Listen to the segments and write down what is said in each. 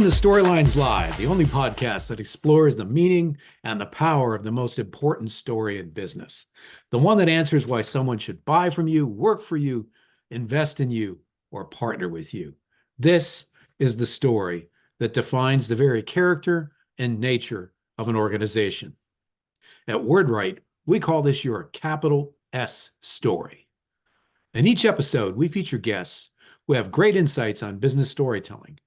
Welcome to Storylines Live, the only podcast that explores the meaning and the power of the most important story in business. The one that answers why someone should buy from you, work for you, invest in you, or partner with you. This is the story that defines the very character and nature of an organization. At WordWrite, we call this your capital S story. In each episode, we feature guests who have great insights on business storytelling,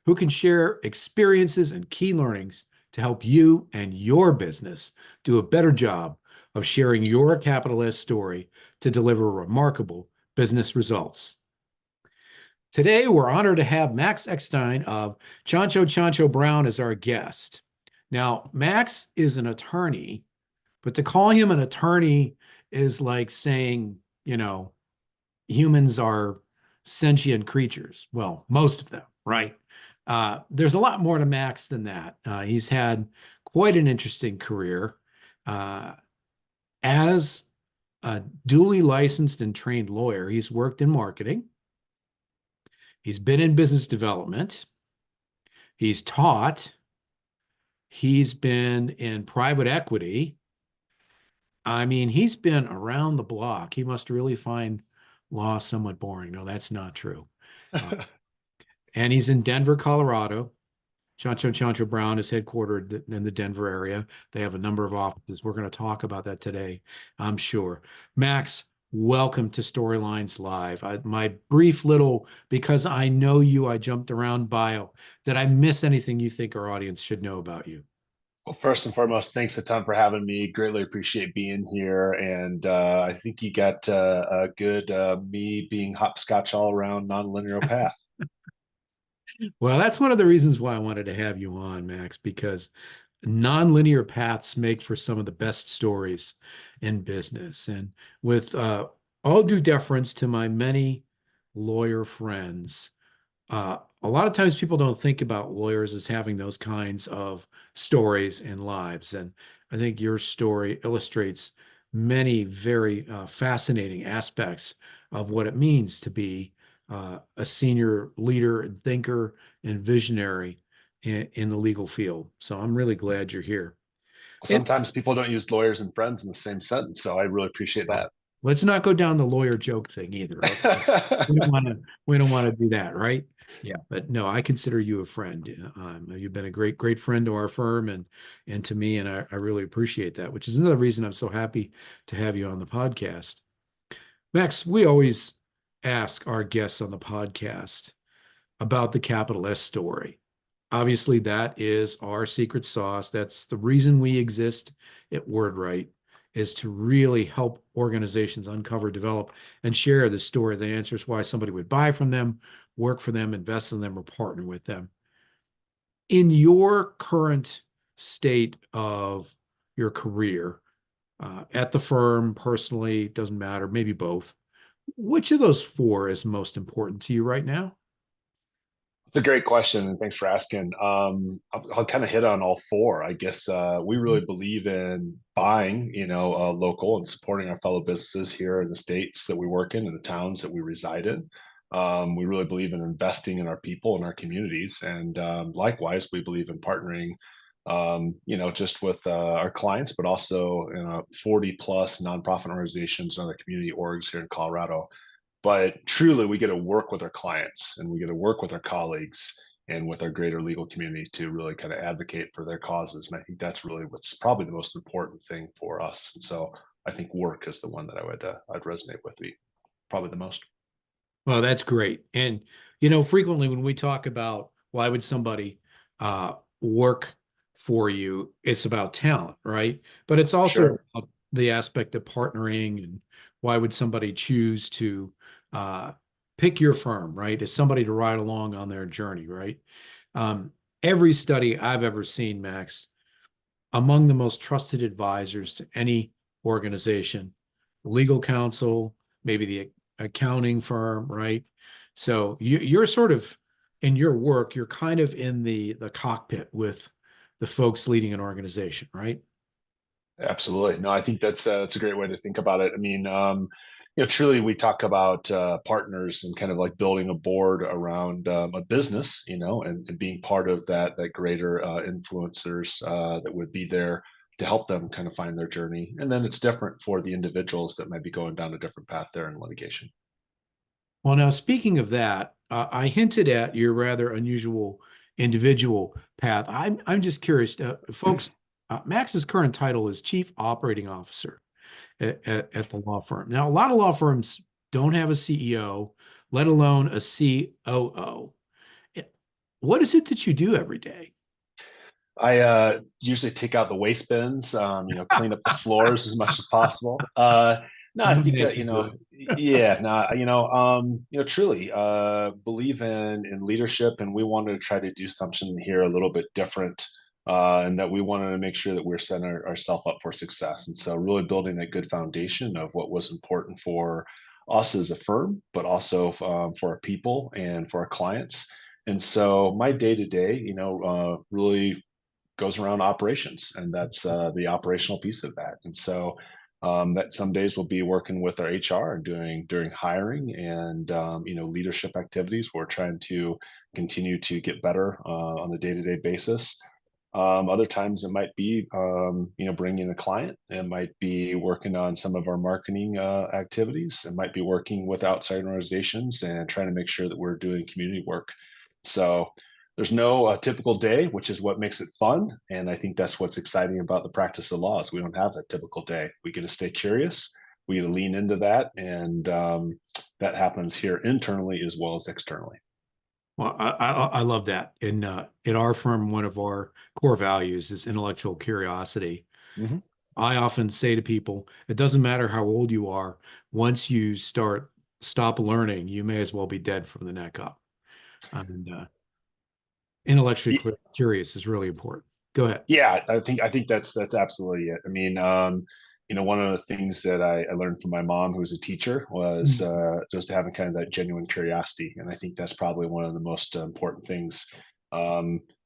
who can share experiences and key learnings to help you and your business do a better job of sharing your capital S story to deliver remarkable business results. Today, we're honored to have Max Eckstein of Ciancio Ciancio Brown as our guest. Now, Max is an attorney, but to call him an attorney is like saying, humans are sentient creatures. Well, most of them, right? There's a lot more to Max than that. He's had quite an interesting career as a duly licensed and trained lawyer. He's worked in marketing. He's been in business development. He's taught. He's been in private equity. I mean, he's been around the block. He must really find law somewhat boring. No, that's not true. And he's in Denver, Colorado. Ciancio Ciancio Brown is headquartered in the Denver area. They have a number of offices. We're going to talk about that today, I'm sure. Max, welcome to Storylines Live. My brief little, because I know you, I jumped around bio. Did I miss anything you think our audience should know about you? Well, first and foremost, thanks a ton for having me. Greatly appreciate being here. And I think you got a good me being hopscotch all around nonlinear path. Well, that's one of the reasons why I wanted to have you on, Max, because nonlinear paths make for some of the best stories in business. And with all due deference to my many lawyer friends, a lot of times people don't think about lawyers as having those kinds of stories and lives. And I think your story illustrates many very fascinating aspects of what it means to be a senior leader and thinker and visionary in the legal field. So I'm really glad you're here. And Sometimes people don't use lawyers and friends in the same sentence, so I really appreciate that. let's not go down the lawyer joke thing either. Okay? We don't want to do that, right? Yeah, but no, I consider you a friend. You've been a great friend to our firm and to me, and I really appreciate that, which is another reason I'm so happy to have you on the podcast. Max, we always ask our guests on the podcast about the capital S story. Obviously, that is our secret sauce. That's the reason we exist at WordWrite, is to really help organizations uncover, develop, and share the story that answers why somebody would buy from them, work for them, invest in them, or partner with them. In your current state of your career, at the firm, personally, doesn't matter, maybe both. Which of those four is most important to you right now? It's a great question, and thanks for asking. I'll kind of hit on all four. I guess we really believe in buying, local and supporting our fellow businesses here in the states that we work in and the towns that we reside in. We really believe in investing in our people and our communities, and likewise, we believe in partnering, just with our clients, but also 40 plus nonprofit organizations and other community orgs here in Colorado. But truly we get to work with our clients and we get to work with our colleagues and with our greater legal community to really kind of advocate for their causes. And I think that's really what's probably the most important thing for us. And so I think work is the one that I'd resonate with me probably the most. Well, that's great. And, frequently when we talk about why would somebody work for you, it's about talent, right? But it's also Sure. about the aspect of partnering and why would somebody choose to uh, pick your firm, right? As somebody to ride along on their journey, right? Every study I've ever seen, Max, among the most trusted advisors to any organization, legal counsel, maybe the accounting firm, right? So you're sort of in your work, you're kind of in the cockpit with the folks leading an organization, right? Absolutely. No, I think that's a great way to think about it. I mean, truly, we talk about partners and kind of like building a board around a business, and being part of that greater influencers that would be there to help them kind of find their journey. And then it's different for the individuals that might be going down a different path there in litigation. Well, now speaking of that, I hinted at your rather unusual individual path. I'm just curious, folks. Max's current title is Chief Operating Officer at the law firm. Now, a lot of law firms don't have a CEO, let alone a COO. What is it that you do every day? I usually take out the waste bins, clean up the floors as much as possible. No, I Some think days you do it. yeah, no, truly believe in leadership, and we wanted to try to do something here a little bit different, and that we wanted to make sure that we're setting ourselves up for success. And so, really building that good foundation of what was important for us as a firm, but also for our people and for our clients. And so, my day to day, really goes around operations, and that's the operational piece of that. And so that some days we'll be working with our HR and doing during hiring and leadership activities. We're trying to continue to get better on a day-to-day basis. Other times it might be bringing in a client. It might be working on some of our marketing activities. It might be working with outside organizations and trying to make sure that we're doing community work. So there's no typical day, which is what makes it fun. And I think that's what's exciting about the practice of law is we don't have that typical day. We get to stay curious. We get to lean into that, and that happens here internally as well as externally. Well, I love that. In our firm, one of our core values is intellectual curiosity. Mhm. I often say to people, it doesn't matter how old you are, once you stop learning, you may as well be dead from the neck up. And intellectually curious is really important. Go ahead. Yeah, I think that's absolutely it. I mean, one of the things that I learned from my mom, who was a teacher, was Mm. just having kind of that genuine curiosity, and I think that's probably one of the most important things.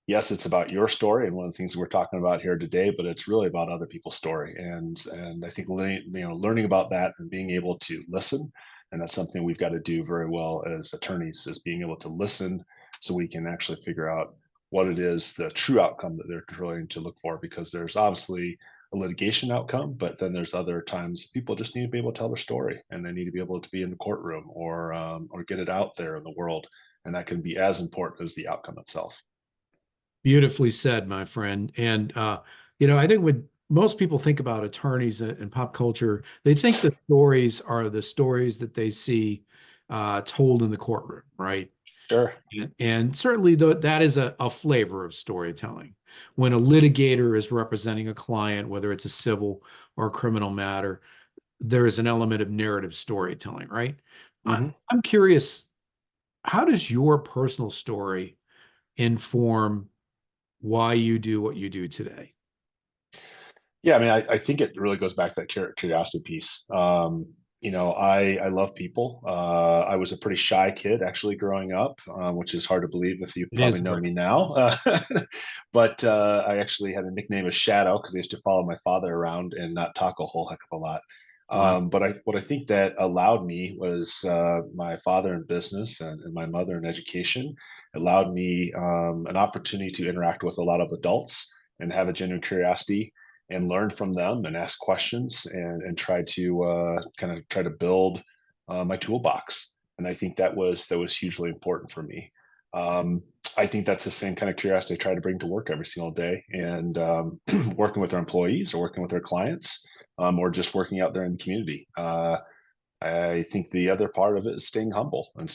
Yes, it's about your story, and one of the things we're talking about here today, but it's really about other people's story, and I think learning about that and being able to listen, and that's something we've got to do very well as attorneys, is being able to listen so we can actually figure out what it is, the true outcome that they're trying to look for, because there's obviously a litigation outcome, but then there's other times people just need to be able to tell their story, and they need to be able to be in the courtroom or get it out there in the world, and that can be as important as the outcome itself. Beautifully said, my friend. And I think when most people think about attorneys and pop culture, they think the stories are the stories that they see told in the courtroom, right? Sure. And certainly that is a flavor of storytelling. When a litigator is representing a client, whether it's a civil or criminal matter, there is an element of narrative storytelling, right? Hmm. I'm curious, how does your personal story inform why you do what you do today? Yeah, I mean, I think it really goes back to that curiosity piece. I love people. I was a pretty shy kid actually growing up, which is hard to believe if you It probably is know great. me now. But I actually had a nickname of Shadow because I used to follow my father around and not talk a whole heck of a lot. Wow. But what I think that allowed me was my father in business and my mother in education allowed me an opportunity to interact with a lot of adults and have a genuine curiosity and learn from them and ask questions and try to kind of try to build my toolbox. And I think that was hugely important for me. Um, I think that's the same kind of curiosity I try to bring to work every single day, and working with our employees or working with our clients, or just working out there in the community. I think the other part of it is staying humble and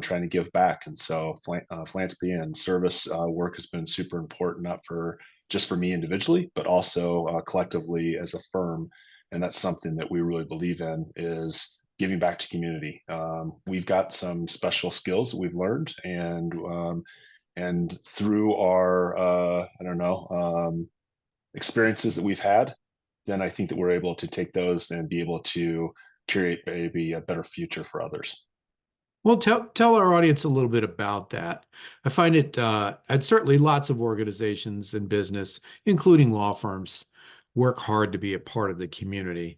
trying to give back. And so philanthropy and service work has been super important, not for just for me individually, but also collectively as a firm. And that's something that we really believe in, is giving back to community. We've got some special skills that we've learned, and through our I don't know, experiences that we've had, then I think that we're able to take those and be able to create maybe a better future for others. Well, tell our audience a little bit about that. I find it, and certainly lots of organizations in business, including law firms, work hard to be a part of the community.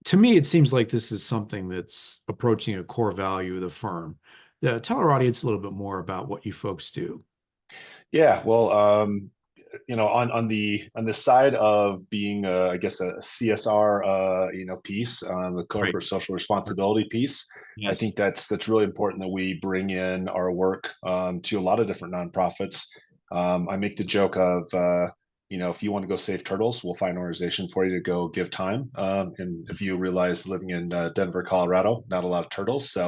To me, it seems like this is something that's approaching a core value of the firm. Tell our audience a little bit more about what you folks do. Yeah, well, on the side of being, I guess, a CSR, piece, the Right. corporate social responsibility piece, I Yes. think that's really important that we bring in our work to a lot of different nonprofits. I make the joke of, if you want to go save turtles, we'll find an organization for you to go give time. And if you realize living in Denver, Colorado, not a lot of turtles, so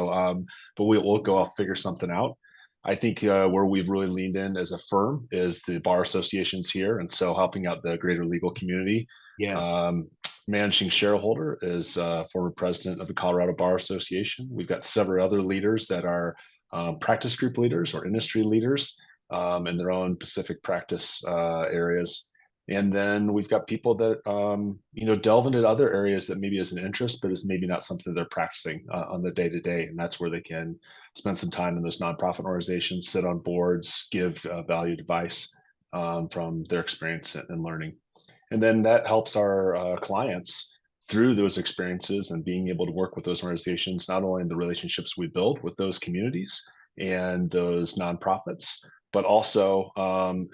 but we'll go off figure something out. I think where we've really leaned in as a firm is the bar associations here, and so helping out the greater legal community. Yes. Um, Managing shareholder is former president of the Colorado Bar Association. We've got several other leaders that are practice group leaders or industry leaders in their own specific practice areas. And then we've got people that delve into other areas that maybe is an interest, but is maybe not something they're practicing on the day to day, and that's where they can spend some time in those nonprofit organizations, sit on boards, give valued advice from their experience and learning. And then that helps our clients through those experiences and being able to work with those organizations, not only in the relationships we build with those communities and those nonprofits, but also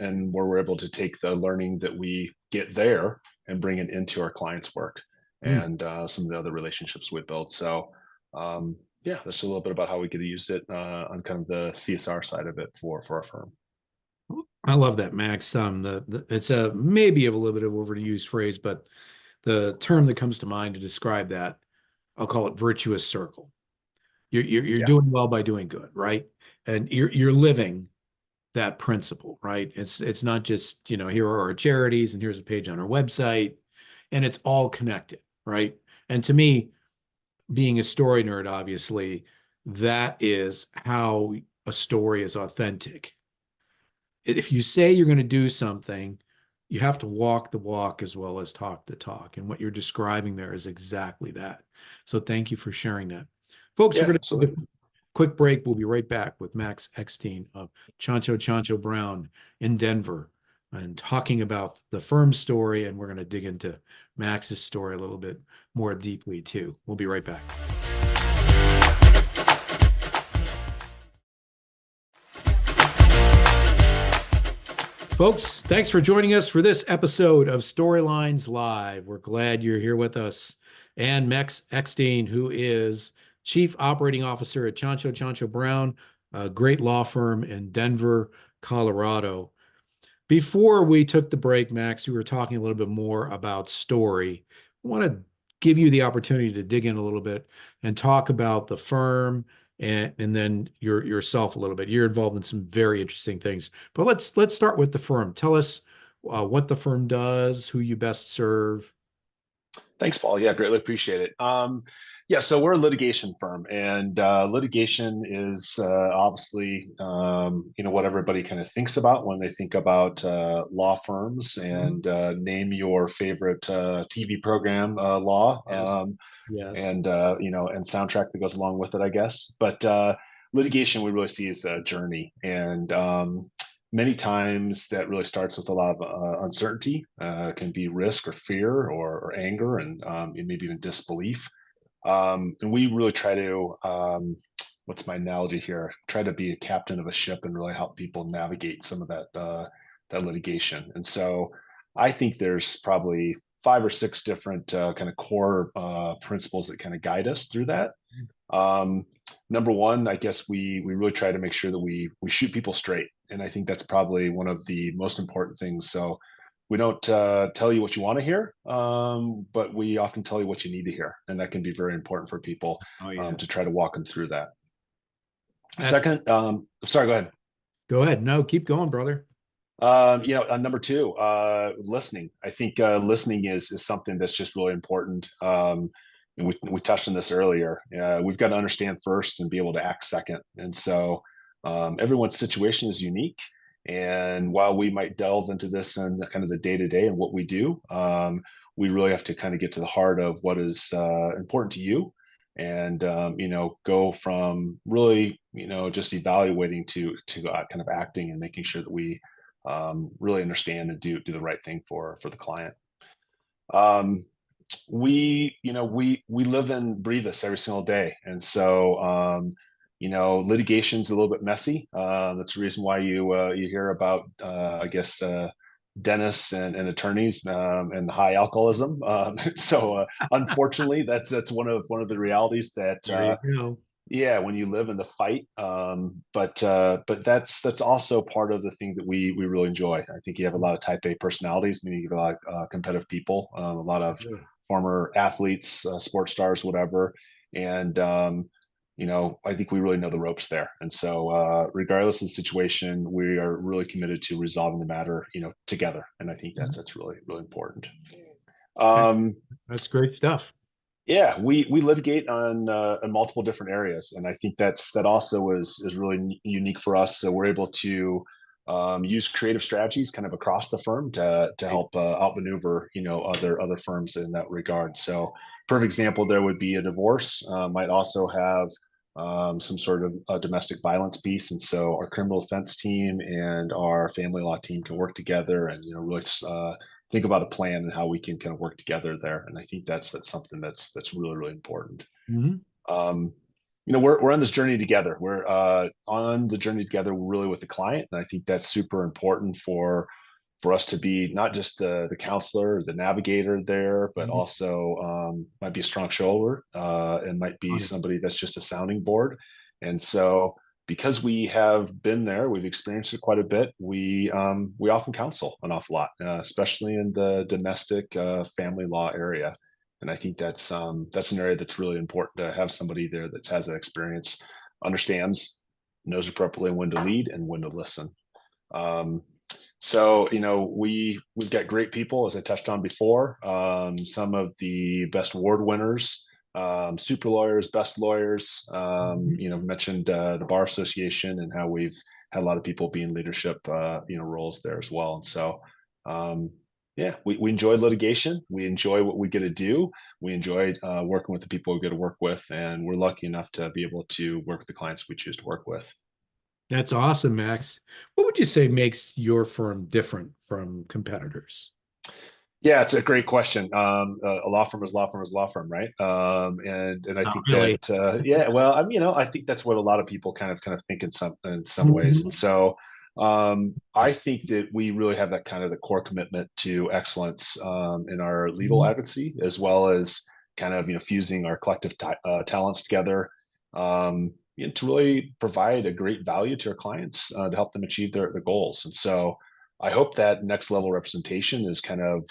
and where we're able to take the learning that we get there and bring it into our clients' work Hmm. and some of the other relationships we build. So yeah, that's a little bit about how we could use it on kind of the CSR side of it for our firm. I love that, Max. It's a maybe a little bit of overused phrase, but the term that comes to mind to describe that, I'll call it virtuous circle. You're Yeah, doing well by doing good, right? And you're living that principle, right? It's not just, here are our charities and here's a page on our website, and it's all connected, right? And to me, being a story nerd, obviously, that is how a story is authentic. If you say you're going to do something, you have to walk the walk as well as talk the talk. And what you're describing there is exactly that. So thank you for sharing that. Folks, we're yeah, going to take absolutely. a quick break. We'll be right back with Max Eckstein of Ciancio Ciancio Brown in Denver and talking about the firm story. And we're going to dig into Max's story a little bit more deeply too. We'll be right back. Folks, thanks for joining us for this episode of Storylines Live. We're glad you're here with us. And Max Eckstein, who is Chief Operating Officer at Ciancio Ciancio Brown, a great law firm in Denver, Colorado. Before we took the break, Max, we were talking a little bit more about story. I want to give you the opportunity to dig in a little bit and talk about the firm and then yourself a little bit. You're involved in some very interesting things. But let's start with the firm. Tell us what the firm does, who you best serve. Thanks, Paul. Yeah, greatly appreciate it. Yeah, so we're a litigation firm, and litigation is obviously what everybody kind of thinks about when they think about law firms. Mhm. And name your favorite TV program law, Yes. Yes. and and soundtrack that goes along with it, I guess. But litigation we really see as a journey, and many times that really starts with a lot of uncertainty. Can be risk or fear or anger and maybe even disbelief. And we really try to what's my analogy here? Try to be a captain of a ship and really help people navigate some of that litigation. And so I think there's probably five or six different kind of core principles that kind of guide us through that. Um, Number one, I guess we really try to make sure that we shoot people straight, and I think that's probably one of the most important things. So we don't tell you what you want to hear, but we often tell you what you need to hear, and that can be very important for people Oh, yeah. to try to walk them through that. Uh, Second, sorry, go ahead. Go ahead. No, keep going, brother. Number two, listening. I think listening is something that's just really important. And we touched on this earlier. We've got to understand first and be able to act second. And so everyone's situation is unique. And while we might delve into this and kind of the day to day and what we do, we really have to kind of get to the heart of what is important to you, and go from really just evaluating to kind of acting and making sure that we really understand and do the right thing for the client. Um, we live and breathe this every single day, and so litigation's a little bit messy. That's the reason why you hear about I guess dentists and attorneys and high alcoholism. So unfortunately, that's one of the realities that There you go. yeah, when you live in the fight. But that's also part of the thing that we really enjoy. I think you have a lot of type A personalities, meaning you have a lot of competitive people, a lot of Sure. former athletes, sports stars, whatever. And I think we really know the ropes there. And so, regardless of the situation, we are really committed to resolving the matter, together. And I think Mhm. that's really, really important. Heck, Um, that's great stuff. yeah, we litigate on multiple different areas, and I think that also is really unique for us. So we're able to use creative strategies kind of across the firm to Right. help outmaneuver other firms in that regard. So, perfect example there would be a divorce. Might also have some sort of a domestic violence piece, and so our criminal defense team and our family law team can work together and really think about a plan and how we can kind of work together there. And I think that's something that's really really important. Mhm. Um, we're on this journey together. We're on the journey together, really with the client, and I think that's super important for us to be not just the counselor, the navigator there, but Mhm. also might be a strong shoulder and might be Right. somebody that's just a sounding board. And so, because we have been there, we've experienced it quite a bit. We often counsel an awful lot, especially in the domestic family law area. And I think that's an area that's really important to have somebody there that has that experience, understands, knows appropriately when to lead and when to listen. Um, so we've got great people, as I touched on before. Some of the best award winners, super lawyers, best lawyers. Mhm. Mentioned the Bar Association and how we've had a lot of people be in leadership, roles there as well. And so, um, yeah, we enjoy litigation. We enjoy what we get to do. We enjoy working with the people we get to work with, and we're lucky enough to be able to work with the clients we choose to work with. That's awesome, Max. What would you say makes your firm different from competitors? Yeah, it's a great question. A law firm is law firm is law firm, right? And I Not think that really. yeah, well, I think that's what a lot of people kind of think in some ways. And Mhm. so I Yes. think that we really have that kind of the core commitment to excellence in our legal Mhm. advocacy, as well as kind of fusing our collective talents together. To really provide a great value to our clients to help them achieve their goals. And so I hope that next level representation is kind of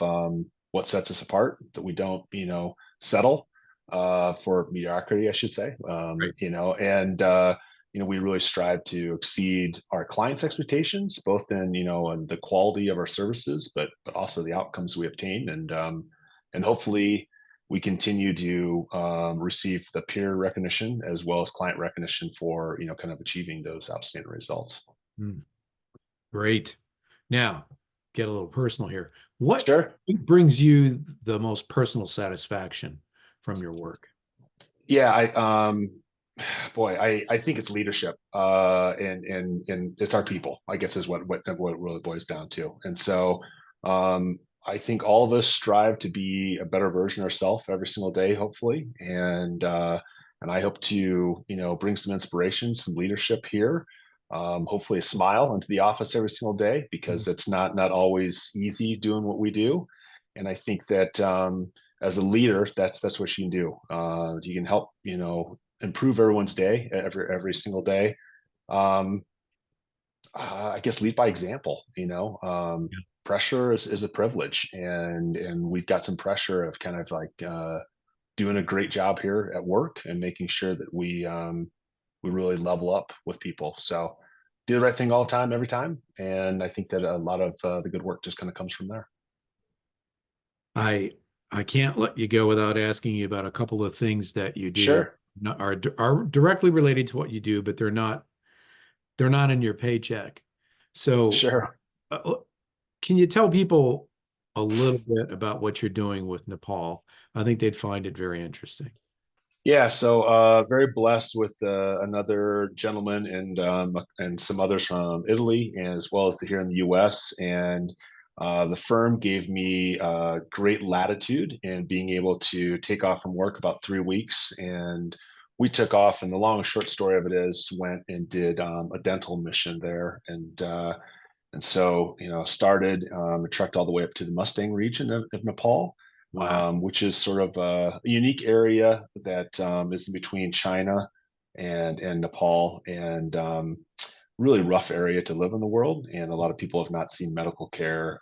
what sets us apart, that we don't, settle for mediocrity, I should say, Right. and we really strive to exceed our clients' expectations, both in the quality of our services, but also the outcomes we obtain, and hopefully we continue to receive the peer recognition as well as client recognition for kind of achieving those outstanding results. Mm. Great. Now, get a little personal here. What Sure. brings you the most personal satisfaction from your work? Yeah, boy, I think it's leadership, and it's our people, I guess, is what it really boils down to. And so, I think all of us strive to be a better version of ourselves every single day, hopefully, and I hope to bring some inspiration, some leadership here. Hopefully, a smile into the office every single day, Mm. because it's not always easy doing what we do. And I think that as a leader, that's what you can do. You can help, improve everyone's day every single day. Um, I guess lead by example. Yeah. Pressure is a privilege, and we've got some pressure of kind of like doing a great job here at work and making sure that we really level up with people. So do the right thing all the time, every time, and I think that a lot of the good work just kind of comes from there. I I can't let you go without asking you about a couple of things that you do Sure, are directly related to what you do, but they're not in your paycheck. So, sure. uh, can you tell people a little bit about what you're doing with Nepal? I think they'd find it very interesting. Yeah, so very blessed with another gentleman and some others from Italy, as well as here in the U.S. And The firm gave me great latitude in being able to take off from work about 3 weeks, and we took off. And the long and short story of it is, went and did a dental mission there, and so, started and trekked all the way up to the Mustang region of Nepal, Wow. which is sort of a unique area that is in between China and Nepal, and really rough area to live in the world. And a lot of people have not seen medical care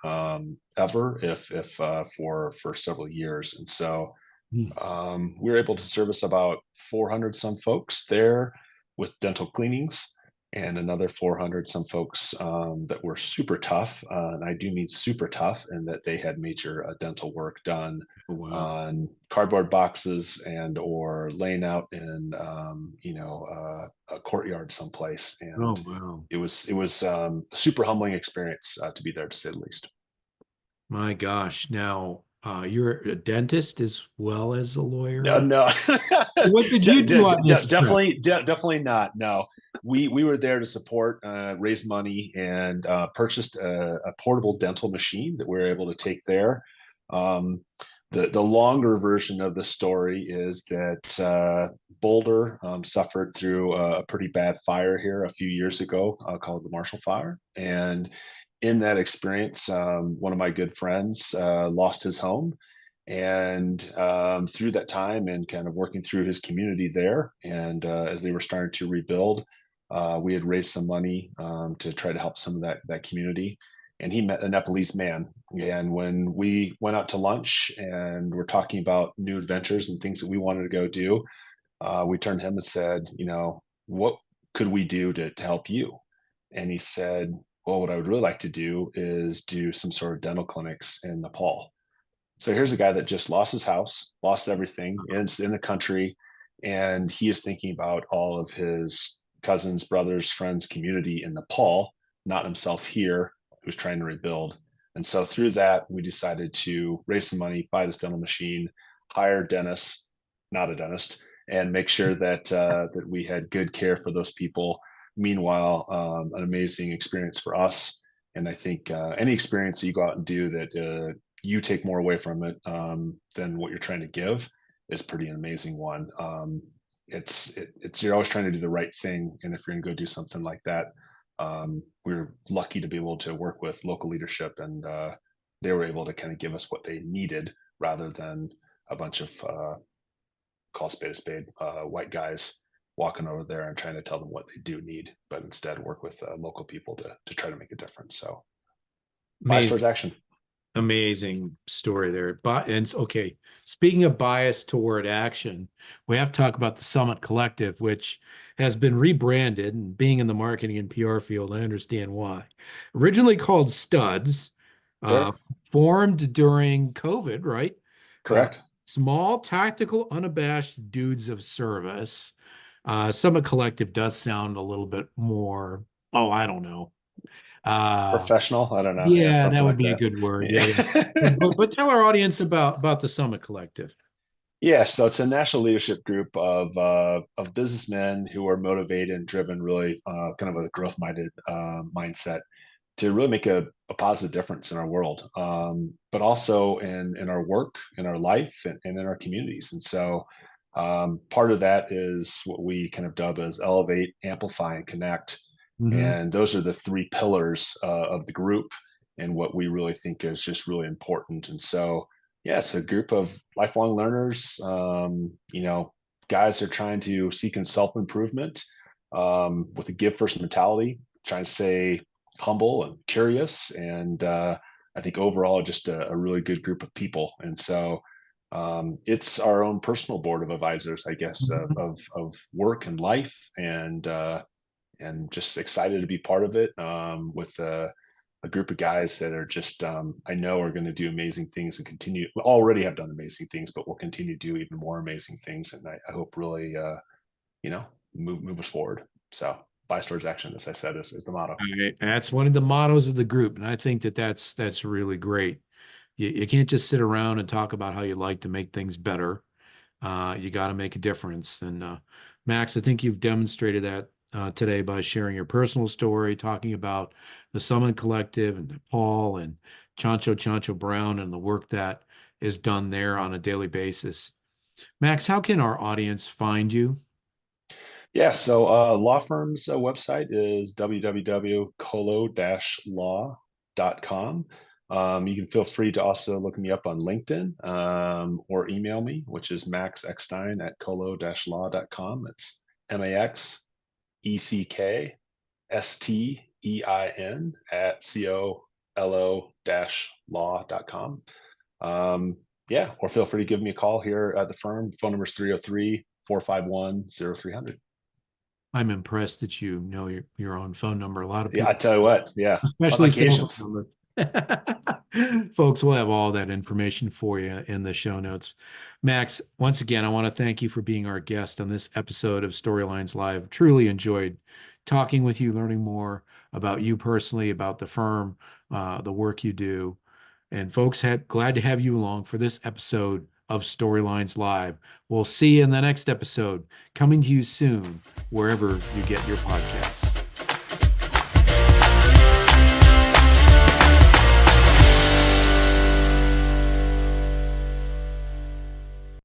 ever, if for several years. And so Hmm. we were able to service about 400 some folks there with dental cleanings, and another 400 some folks that were super tough. And I do mean super tough, and that they had major dental work done Oh, wow. on cardboard boxes and or laying out in a courtyard someplace. Oh, And wow. it was a super humbling experience to be there, to say the least. My gosh. Now, you're a dentist as well as a No, lawyer. no. What did you do on this trip? Definitely not. No, we were there to support, raise money, and purchased a portable dental machine that we were able to take there. Um, the longer version of the story is that Boulder suffered through a pretty bad fire here a few years ago, called the Marshall Fire, and in that experience, one of my good friends lost his home. And through that time, and kind of working through his community there, and as they were starting to rebuild, we had raised some money to try to help some of that community. And he met a Nepalese man. And when we went out to lunch and we're talking about new adventures and things that we wanted to go do, we turned to him and said, what could we do to help you? And he said, well, what I would really like to do is do some sort of dental clinics in Nepal. So here's a guy that just lost his house, lost everything, is in the country, and he is thinking about all of his cousins, brothers, friends, community in Nepal, not himself here, who's trying to rebuild. And so through that, we decided to raise some money, buy this dental machine, hire Dennis, not a dentist, and make sure that we had good care for those people. Meanwhile, an amazing experience for us. And I think any experience that you go out and do that you take more away from it than what you're trying to give is pretty amazing one. It's you're always trying to do the right thing, and if you're going to go do something like that, we were lucky to be able to work with local leadership, and they were able to kind of give us what they needed rather than a bunch of call spade a spade white guys walking over there and trying to tell them what they do need, but instead work with local people to try to make a difference. So bias Amazing. towards action. Amazing story there. But and okay, speaking of bias toward action, we have to talk about the Summit Collective, which has been rebranded, and being in the marketing and PR field, I understand why. Originally called Studs, uh, Sure. formed during COVID, right? Uh, Correct. Small, tactical, unabashed dudes of service. Summit Collective does sound a little bit more, oh, I don't know. Uh, Professional. I don't know. Yeah, yeah, that something would like be a that. good word. Yeah, yeah. Yeah. But tell our audience about the Summit Collective. Yeah, so it's a national leadership group of businessmen who are motivated and driven, really kind of a growth minded mindset to really make a positive difference in our world, but also in our work, in our life, and in our communities. And so part of that is what we kind of dub as elevate, amplify, and connect. Hmm. And those are the three pillars of the group, and what we really think is just really important. And so, yeah, it's a group of lifelong learners, guys are trying to seek in self improvement with a give first mentality, trying to stay humble and curious. And I think overall, just a really good group of people. And so it's our own personal board of advisors, I guess, of work and life, and just excited to be part of it with a group of guys that are just I know are going to do amazing things and continue. Already have done amazing things, but will continue to do even more amazing things. And I hope really you know move us forward. So bias towards action, as I said, is the motto. All right. That's one of the mottos of the group, and I think that's really great. You can't just sit around and talk about how you like to make things better. You got to make a difference. And Max, I think you've demonstrated that today by sharing your personal story, talking about the Summit Collective and Paul and Ciancio Ciancio Brown and the work that is done there on a daily basis. Max, how can our audience find you? Yeah, so law firm's website is www.colo-law.com. You can feel free to also look me up on LinkedIn or email me, which is Max Eckstein at colo-law.com. It's MAXECKSTEIN at COLO-law.com. Yeah, or feel free to give me a call here at the firm. Phone number is 303-451-0300. I'm impressed that you know your own phone number. A lot of Yeah, I people, tell you what, yeah, on especially cell phone vacations. number. Folks, we'll have all that information for you in the show notes. Max, once again, I want to thank you for being our guest on this episode of Storylines Live. Truly enjoyed talking with you, learning more about you personally, about the firm, the work you do. And folks, glad to have you along for this episode of Storylines Live. We'll see you in the next episode, coming to you soon, wherever you get your podcasts.